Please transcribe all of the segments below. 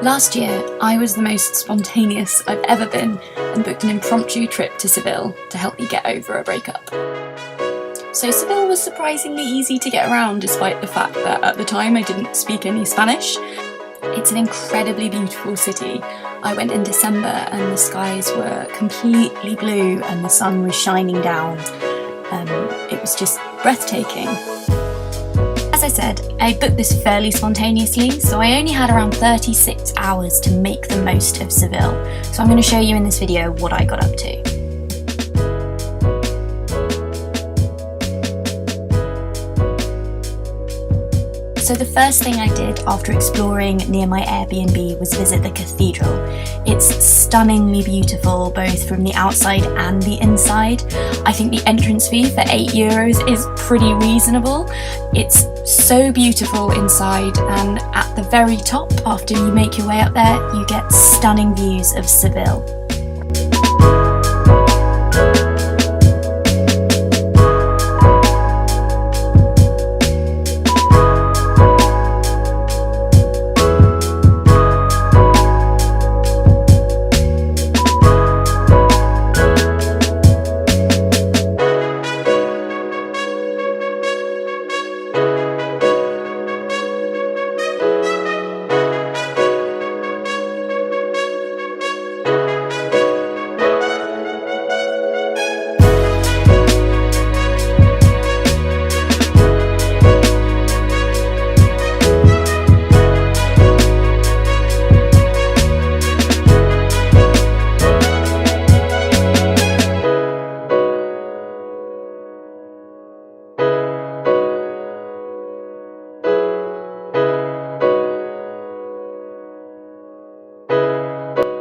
Last year, I was the most spontaneous I've ever been and booked an impromptu trip to Seville to help me get over a breakup. So Seville was surprisingly easy to get around despite the fact that at the time I didn't speak any Spanish. It's an incredibly beautiful city. I went in December and the skies were completely blue and the sun was shining down. It was just breathtaking. As I said, I booked this fairly spontaneously, so I only had around 36 hours to make the most of Seville. So I'm going to show you in this video what I got up to. So the first thing I did after exploring near my Airbnb was visit the Cathedral. It's stunningly beautiful both from the outside and the inside. I think the entrance fee for €8 is pretty reasonable. It's so beautiful inside, and at the very top, after you make your way up there, you get stunning views of Seville.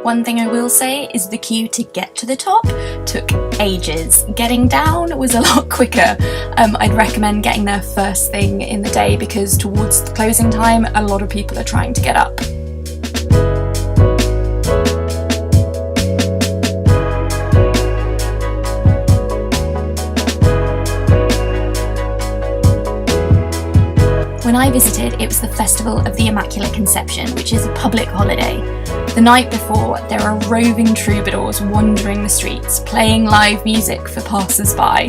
One thing I will say is the queue to get to the top took ages. Getting down was a lot quicker. I'd recommend getting there first thing in the day because towards the closing time, a lot of people are trying to get up. When I visited, it was the Festival of the Immaculate Conception, which is a public holiday. The night before, there are roving troubadours wandering the streets, playing live music for passers-by.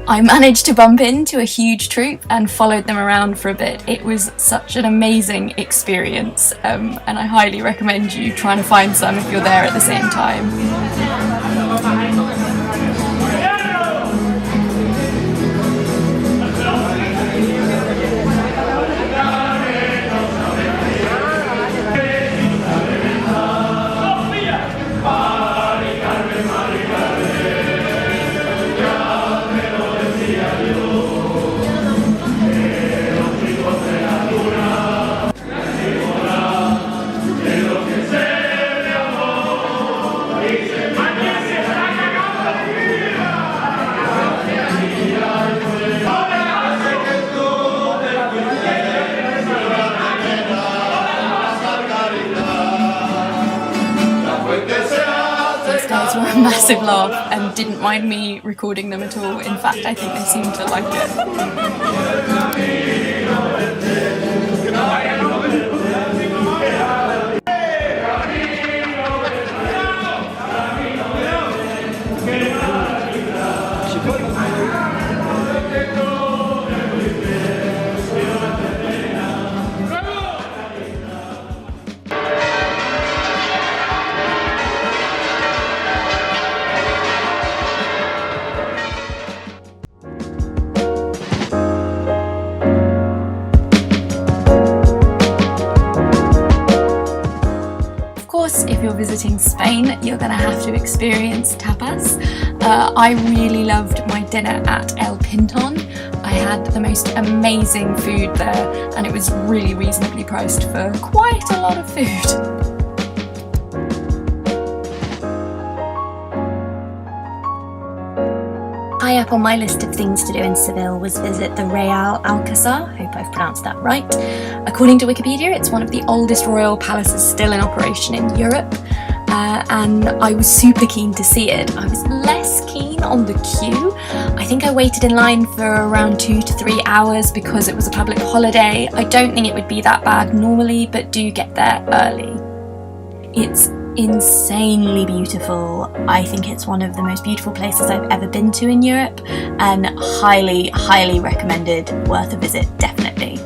I managed to bump into a huge troupe and followed them around for a bit. It was such an amazing experience, and I highly recommend you trying to find some if you're there at the same time. Were a massive laugh and didn't mind me recording them at all. In fact, I think they seemed to like it. If you're visiting Spain, you're going to have to experience tapas. I really loved my dinner at El Pinton. I had the most amazing food there and it was really reasonably priced for quite a lot of food. High up on my list of things to do in Seville was visit the Real Alcázar, hope I've pronounced that right. According to Wikipedia, it's one of the oldest royal palaces still in operation in Europe, and I was super keen to see it. I was less keen on the queue. I think I waited in line for around 2 to 3 hours because it was a public holiday. I don't think it would be that bad normally, but do get there early. It's insanely beautiful. I think it's one of the most beautiful places I've ever been to in Europe, and highly, highly recommended, worth a visit, definitely.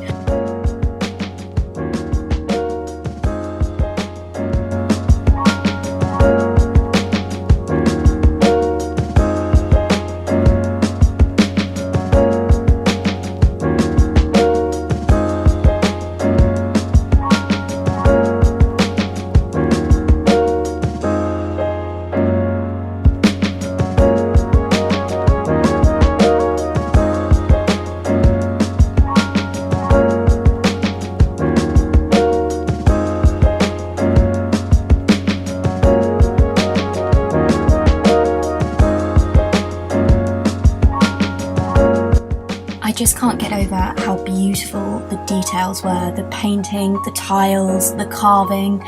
I just can't get over how beautiful the details were, the painting, the tiles, the carving.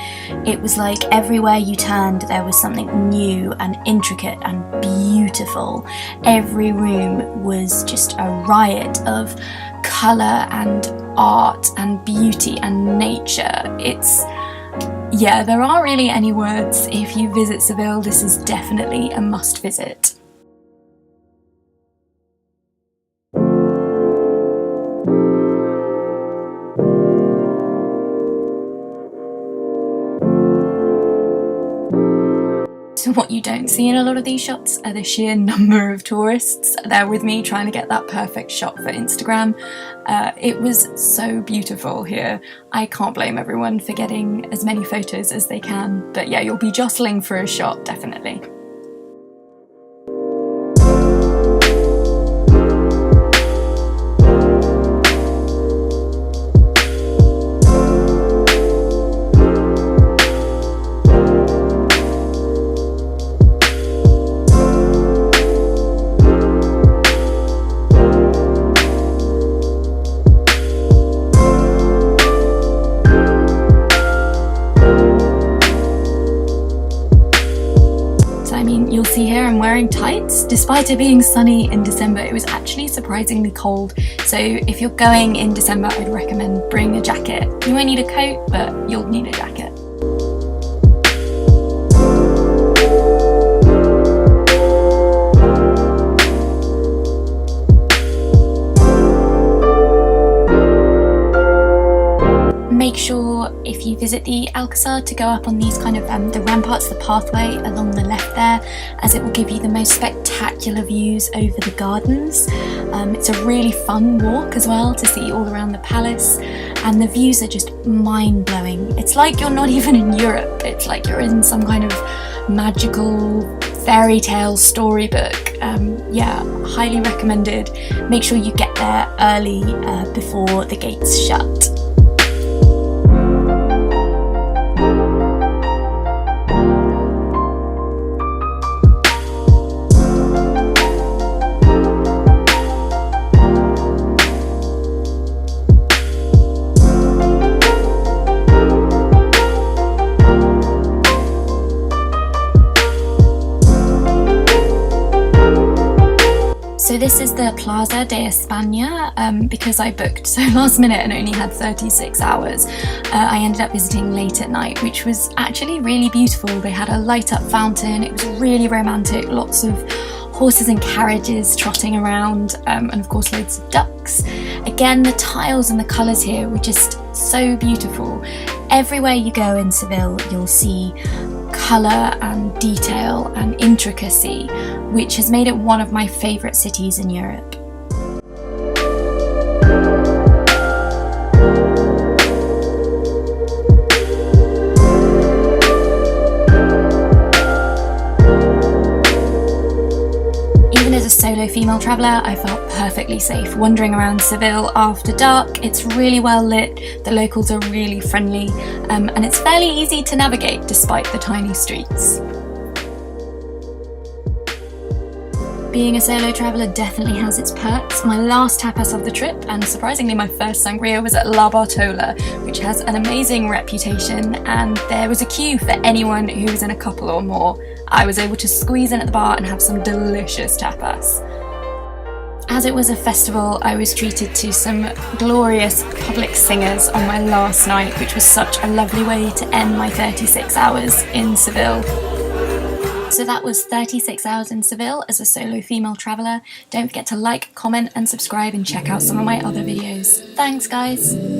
It was like everywhere you turned there was something new and intricate and beautiful. Every room was just a riot of colour and art and beauty and nature. Yeah, there aren't really any words. If you visit Seville, this is definitely a must visit. So what you don't see in a lot of these shots are the sheer number of tourists there with me trying to get that perfect shot for Instagram. It was so beautiful here. I can't blame everyone for getting as many photos as they can, but yeah, you'll be jostling for a shot, definitely. You'll see here I'm wearing tights. Despite it being sunny in December, it was actually surprisingly cold. So if you're going in December, I'd recommend bring a jacket. You won't need a coat, but you'll need a jacket. Make sure if you visit the Alcázar to go up on these kind of the ramparts, the pathway along the left there, as it will give you the most spectacular views over the gardens. It's a really fun walk as well to see all around the palace, and the views are just mind-blowing. It's like you're not even in Europe, it's like you're in some kind of magical fairy tale storybook. Yeah, highly recommended. Make sure you get there early before the gates shut. So this is the Plaza de España. Because I booked so last minute and only had 36 hours, I ended up visiting late at night, which was actually really beautiful. They had a light up fountain, it was really romantic, lots of horses and carriages trotting around, and of course loads of ducks. Again, the tiles and the colours here were just so beautiful. Everywhere you go in Seville, you'll see colour and detail and intricacy, which has made it one of my favourite cities in Europe. As a solo female traveller, I felt perfectly safe wandering around Seville after dark. It's really well lit, the locals are really friendly, and it's fairly easy to navigate despite the tiny streets. Being a solo traveller definitely has its perks. My last tapas of the trip, and surprisingly my first sangria, was at La Bartola, which has an amazing reputation, and there was a queue for anyone who was in a couple or more. I was able to squeeze in at the bar and have some delicious tapas. As it was a festival, I was treated to some glorious public singers on my last night, which was such a lovely way to end my 36 hours in Seville. So that was 36 hours in Seville as a solo female traveller. Don't forget to like, comment and subscribe and check out some of my other videos. Thanks guys!